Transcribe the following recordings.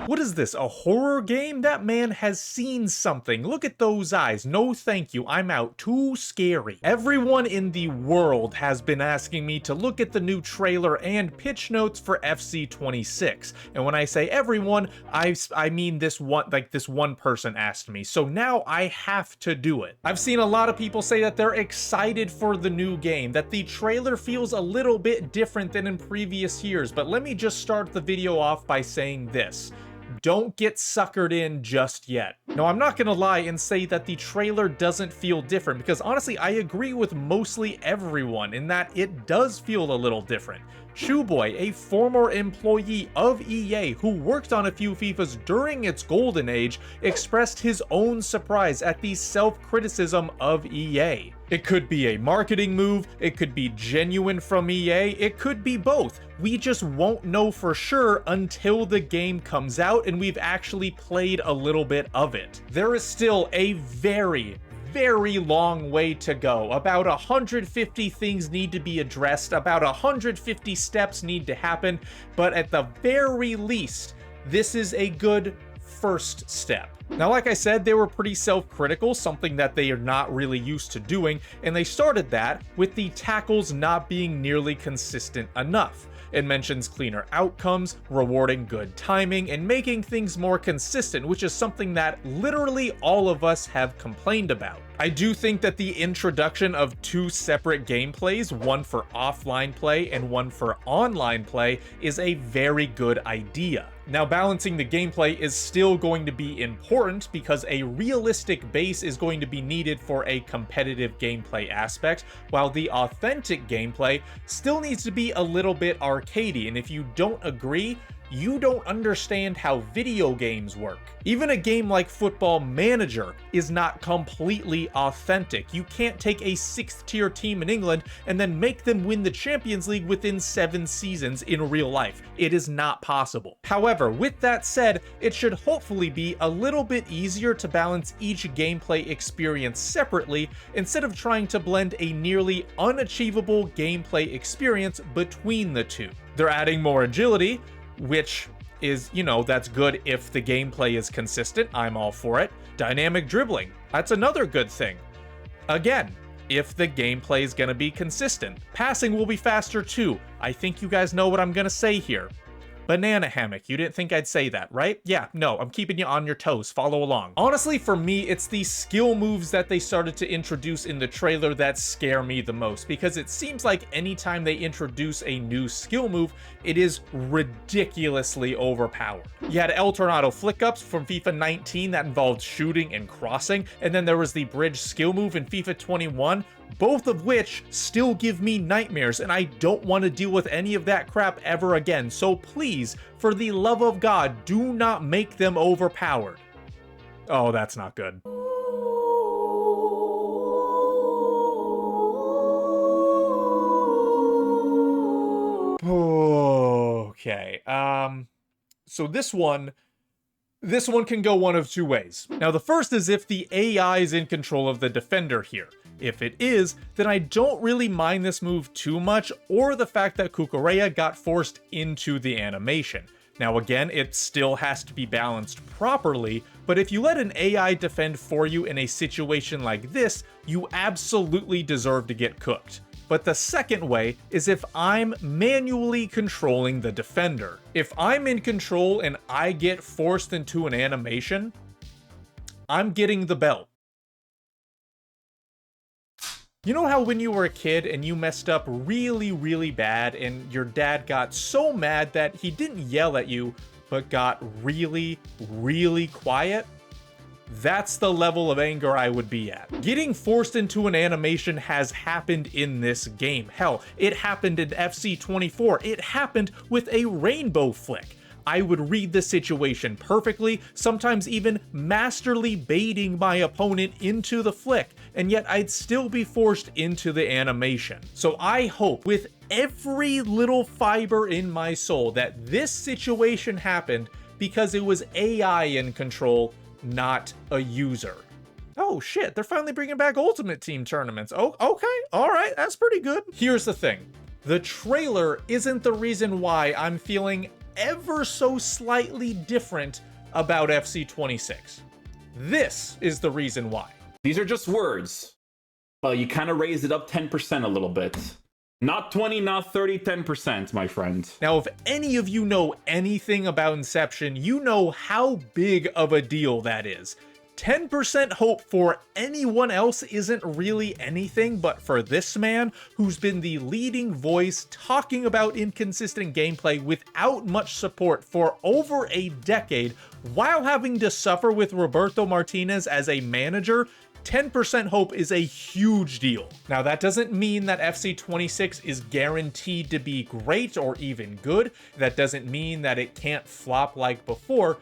What is this, a horror game? That man has seen something. Look at those eyes. No thank you, I'm out. Too scary. Everyone in the world has been asking me to look at the new trailer and pitch notes for FC26. And when I say everyone, I mean this one person asked me. So now I have to do it. I've seen a lot of people say that they're excited for the new game, that the trailer feels a little bit different than in previous years, but let me just start the video off by saying this. Don't get suckered in just yet. Now, I'm not gonna lie and say that the trailer doesn't feel different, because honestly, I agree with mostly everyone in that it does feel a little different. Shoeboy, a former employee of EA who worked on a few FIFAs during its golden age, expressed his own surprise at the self-criticism of EA. It could be a marketing move, it could be genuine from EA, it could be both. We just won't know for sure until the game comes out and we've actually played a little bit of it. There is still a very long way to go. About 150 things need to be addressed, about 150 steps need to happen, but at the very least, this is a good first step. Now, like I said, they were pretty self-critical, something that they are not really used to doing, and they started that with the tackles not being nearly consistent enough. It mentions cleaner outcomes, rewarding good timing, and making things more consistent, which is something that literally all of us have complained about. I do think that the introduction of two separate gameplays, one for offline play and one for online play, is a very good idea. Now, balancing the gameplay is still going to be important because a realistic base is going to be needed for a competitive gameplay aspect, while the authentic gameplay still needs to be a little bit arcadey, and if you don't agree, you don't understand how video games work. Even a game like Football Manager is not completely authentic. You can't take a 6th tier team in England and then make them win the Champions League within 7 seasons in real life. It is not possible. However, with that said, it should hopefully be a little bit easier to balance each gameplay experience separately instead of trying to blend a nearly unachievable gameplay experience between the two. They're adding more agility, which is, you know, that's good if the gameplay is consistent. I'm all for it. Dynamic dribbling, that's another good thing. Again, if the gameplay is gonna be consistent. Passing will be faster too. I think you guys know what I'm gonna say here. Banana hammock, you didn't think I'd say that, right? Yeah, no, I'm keeping you on your toes, follow along. Honestly, for me, it's the skill moves that they started to introduce in the trailer that scare me the most, because it seems like anytime they introduce a new skill move, it is ridiculously overpowered. You had El Tornado flick-ups from FIFA 19 that involved shooting and crossing, and then there was the bridge skill move in FIFA 21, both of which still give me nightmares, and I don't want to deal with any of that crap ever again, so please, for the love of God, do not make them overpowered. Oh, that's not good. Okay, so this one can go one of two ways. Now, the first is if the AI is in control of the defender here. If it is, then I don't really mind this move too much, or the fact that Cucurella got forced into the animation. Now again, it still has to be balanced properly, but if you let an AI defend for you in a situation like this, you absolutely deserve to get cooked. But the second way is if I'm manually controlling the defender. If I'm in control and I get forced into an animation, I'm getting the belt. You know how when you were a kid and you messed up really bad and your dad got so mad that he didn't yell at you, but got really quiet? That's the level of anger I would be at. Getting forced into an animation has happened in this game. Hell, it happened in FC24. It happened with a rainbow flick. I would read the situation perfectly, sometimes even masterly baiting my opponent into the flick, and yet I'd still be forced into the animation. So I hope with every little fiber in my soul that this situation happened because it was AI in control, not a user. Oh shit, they're finally bringing back Ultimate Team tournaments. Oh, okay, all right, that's pretty good. Here's the thing. The trailer isn't the reason why I'm feeling ever so slightly different about FC26. This is the reason why. These are just words. Well, you kind of raised it up 10% a little bit. Not 20, not 30, 10%, my friend. Now, if any of you know anything about Inception, you know how big of a deal that is. 10% hope for anyone else isn't really anything, but for this man, who's been the leading voice talking about inconsistent gameplay without much support for over a decade, while having to suffer with Roberto Martinez as a manager, 10% hope is a huge deal. Now, that doesn't mean that FC26 is guaranteed to be great or even good. That doesn't mean that it can't flop like before,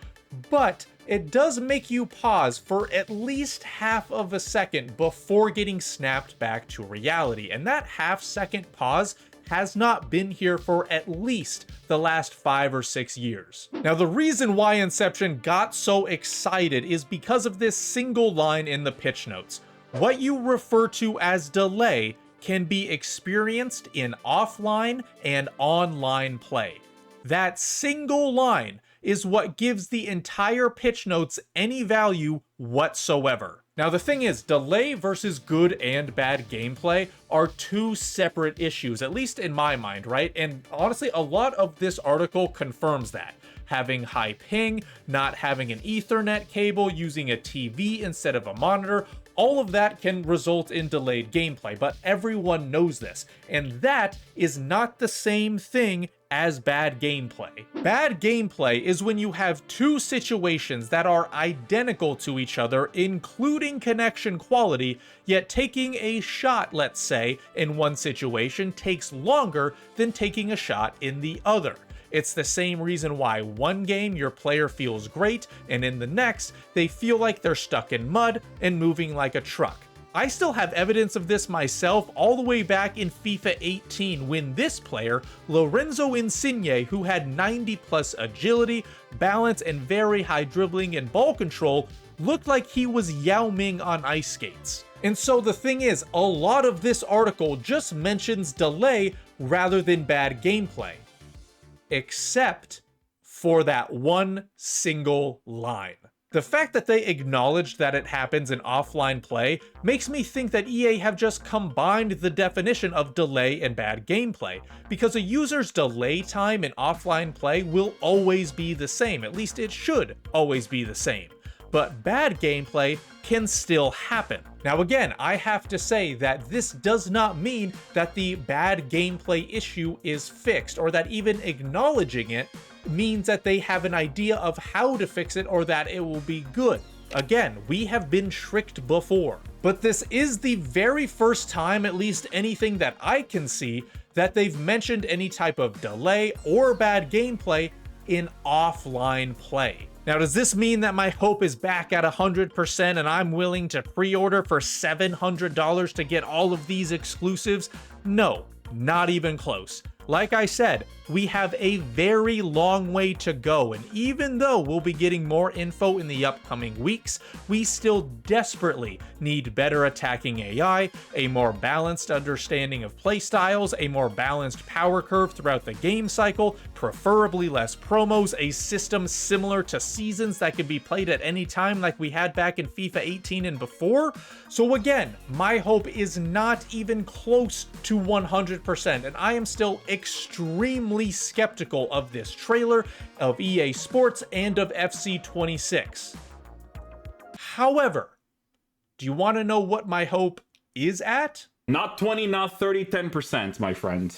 but it does make you pause for at least half of a second before getting snapped back to reality. And that half-second pause has not been here for at least the last 5 or 6 years. Now, the reason why Inception got so excited is because of this single line in the pitch notes. What you refer to as delay can be experienced in offline and online play. That single line is what gives the entire pitch notes any value whatsoever. Now, the thing is, delay versus good and bad gameplay are two separate issues, at least in my mind, right? And honestly, a lot of this article confirms that. Having high ping, not having an Ethernet cable, using a TV instead of a monitor, all of that can result in delayed gameplay, but everyone knows this. And that is not the same thing as bad gameplay. Bad gameplay is when you have two situations that are identical to each other, including connection quality, yet taking a shot, let's say, in one situation takes longer than taking a shot in the other. It's the same reason why one game your player feels great, and in the next, they feel like they're stuck in mud and moving like a truck. I still have evidence of this myself all the way back in FIFA 18 when this player, Lorenzo Insigne, who had 90 plus agility, balance, and very high dribbling and ball control, looked like he was Yao Ming on ice skates. And so the thing is, a lot of this article just mentions delay rather than bad gameplay. Except for that one single line. The fact that they acknowledged that it happens in offline play makes me think that EA have just combined the definition of delay and bad gameplay, because a user's delay time in offline play will always be the same, at least it should always be the same. But bad gameplay can still happen. Now again, I have to say that this does not mean that the bad gameplay issue is fixed, or that even acknowledging it means that they have an idea of how to fix it or that it will be good. Again, we have been tricked before. But this is the very first time, at least anything that I can see, that they've mentioned any type of delay or bad gameplay in offline play. Now, does this mean that my hope is back at 100% and I'm willing to pre-order for $700 to get all of these exclusives? No, not even close. Like I said, we have a very long way to go, and even though we'll be getting more info in the upcoming weeks, we still desperately need better attacking AI, a more balanced understanding of playstyles, a more balanced power curve throughout the game cycle, preferably less promos, a system similar to seasons that can be played at any time like we had back in FIFA 18 and before. So again, my hope is not even close to 100%, and I am still extremely skeptical of this trailer, of EA Sports, and of FC26. However, do you want to know what my hope is at? Not 20, not 30, 10%, my friend.